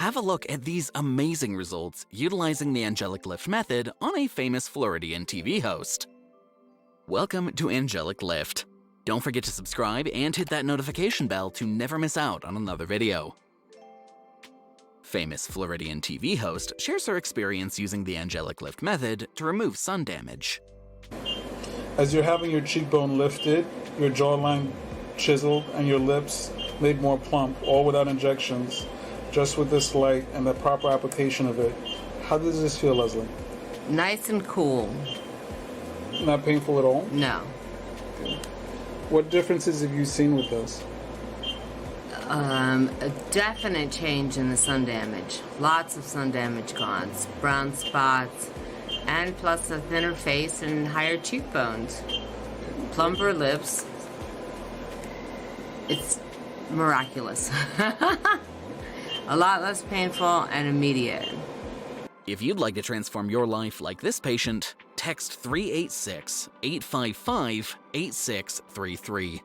Have a look at these amazing results utilizing the Angelic Lift method on a famous Floridian TV host. Welcome to Angelic Lift. Don't forget to subscribe and hit that notification bell to never miss out on another video. Famous Floridian TV host shares her experience using the Angelic Lift method to remove sun damage. As you're having your cheekbone lifted, your jawline chiseled, and your lips made more plump, all without injections, just with this light and the proper application of it. How does this feel, Leslie? Nice and cool. Not painful at all? No. What differences have you seen with this? A definite change in the sun damage. Lots of sun damage gone. Brown spots, and plus a thinner face and higher cheekbones. Plumper lips. It's miraculous. A lot less painful and immediate. If you'd like to transform your life like this patient, text 386-855-8633.